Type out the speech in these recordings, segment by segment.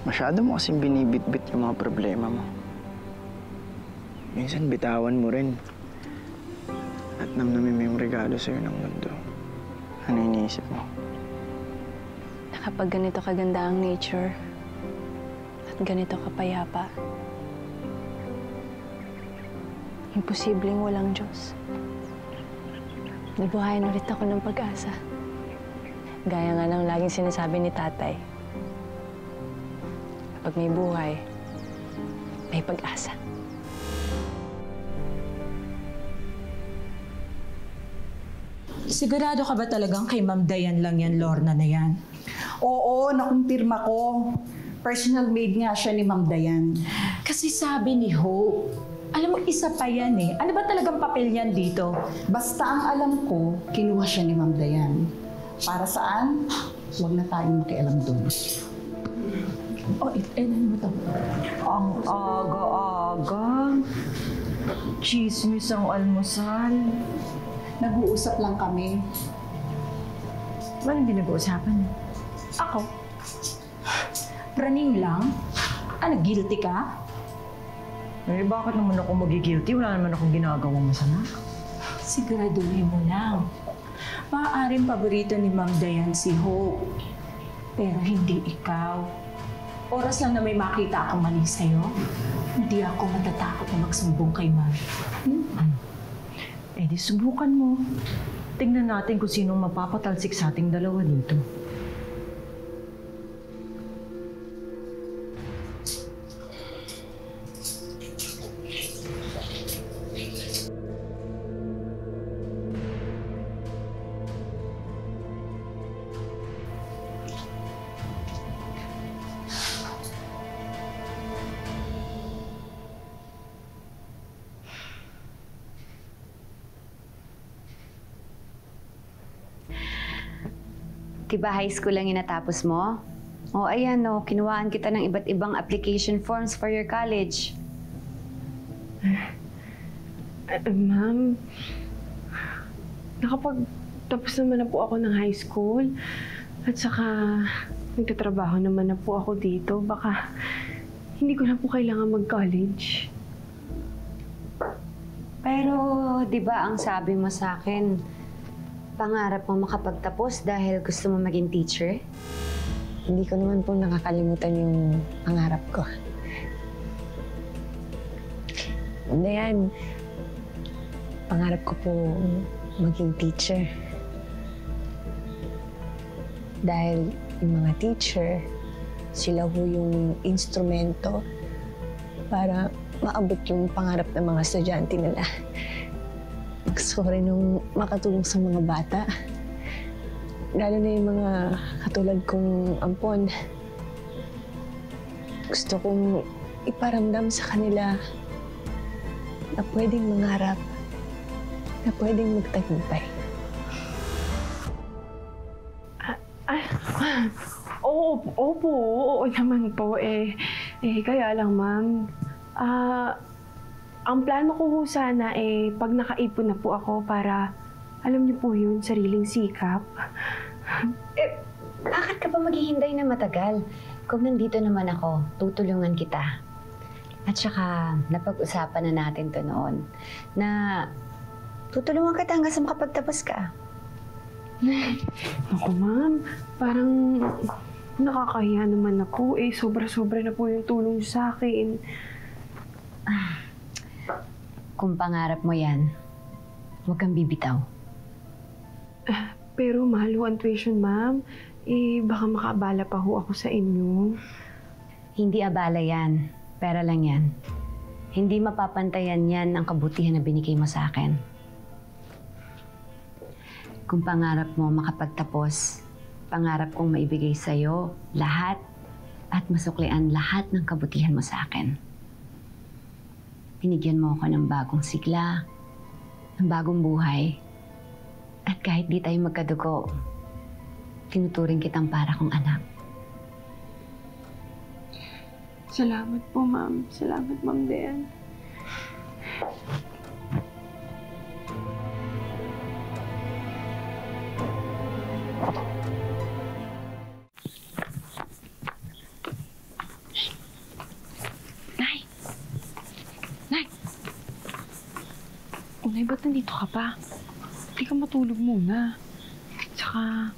Masyado mo kasing binibitbit yung mga problema mo. Minsan bitawan mo rin. At namnamin mo yung regalo sa'yo ng mundo. Ano iniisip mo? Na kapag ganito kaganda ang nature at ganito kapayapa, imposibleng walang Diyos. Nabuhayan ulit ako ng pag-asa. Gaya nga ng laging sinasabi ni tatay. Kapag may buhay, may pag-asa. Sigurado ka ba talagang kay Ma'am Dayan lang yan, Lorna na yan? Oo, nakumpirma ko. Personal maid nga siya ni Ma'am Dayan. Kasi sabi ni Hope, alam mo, isa pa yan eh. Ano ba talagang papel yan dito? Basta ang alam ko, kinuha siya ni Ma'am Dayan. Para saan? Huwag na tayong makialam doon. Oh, ilan mo to? Ang aga-aga. Chismis ang almusal. Nag-uusap lang kami. Anong pinag-uusapan? Ako? Praning lang? Ano, guilty ka? Eh, bakit naman ako magigilty? Wala naman akong ginagawang masama. Siguraduhin mo lang. Maaaring paborito ni Ma'am Dayan si Hope. Pero hindi ikaw. Oras lang na may makita akong mali sa'yo, hindi ako matatakot na magsumbong kay Ma'am. Eh di subukan mo. Tingnan natin kung sinong mapapatalsik sa ating dalawa dito. Diba high school lang yung natapos mo? O ayan o, kinuhaan kita ng iba't ibang application forms for your college. Ma'am, nakapagtapos naman na po ako ng high school. At saka, nagtatrabaho naman na po ako dito. Baka, hindi ko na po kailangan mag-college. Pero, di ba ang sabi mo sa akin, pangarap mo makapagtapos dahil gusto mo maging teacher? Hindi ko naman po nakakalimutan yung pangarap ko. Ano yan? Pangarap ko po maging teacher. Dahil yung mga teacher, sila po yung instrumento para maabot yung pangarap ng mga estudyante nila. Gusto ko rin nung makatulong sa mga bata. Lalo na yung mga katulad kong ampon. Gusto kong iparamdam sa kanila na pwedeng mangarap, na pwedeng magtagumpay. Oo naman po. Kaya lang, ma'am. Ang plano ko ho sana pag nakaipon na po ako para, alam niyo po yun, sariling sikap. Bakit ka ba maghihintay na matagal? Kung nandito naman ako, tutulungan kita. At saka, napag-usapan na natin to noon na tutulungan kita hanggang sa makapagtapos ka. Ako, ma'am, parang nakakahiya naman ako. Sobra-sobra na po yung tulong sa akin. Kung pangarap mo yan, huwag kang bibitaw. Pero mahal ho ang tuition, ma'am. Baka makaabala pa ho ako sa inyo. Hindi abala yan. Pera lang yan. Hindi mapapantayan yan ang kabutihan na binigay mo sa akin. Kung pangarap mo makapagtapos, pangarap kong maibigay sa'yo lahat at masuklian lahat ng kabutihan mo sa akin. Binigyan mo ako ng bagong sigla, ng bagong buhay. At kahit di tayo magkadugo, tinuturing kitang para kong anak. Salamat po, ma'am. Salamat, Ma'am Dayan. Nay, ba't nandito ka pa? Hindi ka matulog muna. Tsaka,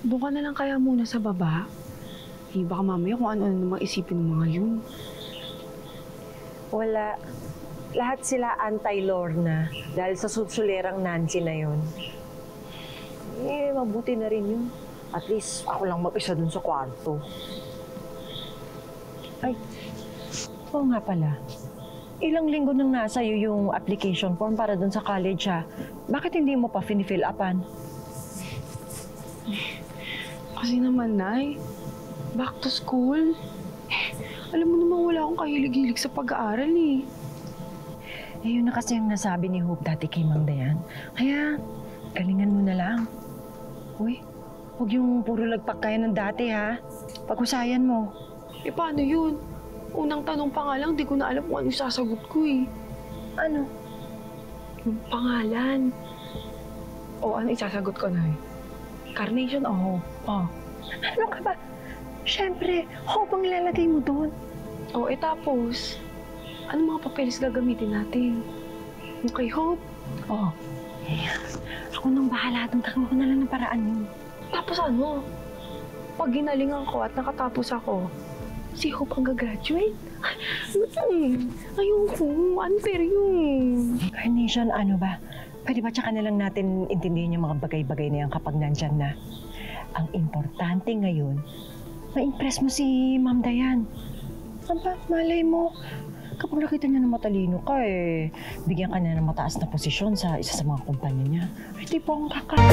doon ka na lang kaya muna sa baba. Eh, baka mamaya kung ano-ano namang isipin ng mga yun. Wala. Lahat sila anti-Lorna dahil sa susulerang Nancy na yon. Eh, mabuti na rin yun. At least ako lang mag-isa dun sa kwarto. Ay, oo nga pala. Ilang linggo nang nasa iyo yung application form para dun sa college, ha? Bakit hindi mo pa fini-fill upan? Kasi naman, Nay, back to school. Alam mo naman wala akong kahilig-hilig sa pag-aaral eh. Eh, yun na kasi yung nasabi ni Hope dati kay Mang Dayan. Kaya, galingan mo na lang. Uy, huwag yung puro lagpak kaya ng dati, ha? Pag-usayan mo. Eh, paano yun? Unang tanong pa nga lang, di ko na alam kung ano sasagot ko eh. Ano? Yung pangalan. O ano isasagot ko, Nay? Carnation o Hope? Oh. Ano ka ba? Siyempre, Hope ang ilalagay mo doon. O, tapos, ano mga papeles gagamitin natin? Yung kay Hope? Oh. Eh, ako nang bahala doon. Gagawa ko na lang ng paraan yun. Tapos ano? Pag ginalingan ko at nakatapos ako, si Hope ang gagraduate? Ayoko. Unfair yun. Carnation, ano ba? Pwede ba tsaka na lang natin intindihin yung mga bagay-bagay na yan kapag nandyan na? Ang importante ngayon, ma-impress mo si Ma'am Dayan. Aba, malay mo. Kapag nakita niya na matalino ka, eh, bigyan ka na ng mataas na posisyon sa isa sa mga kumpanya niya. Ay, di po ang kakal.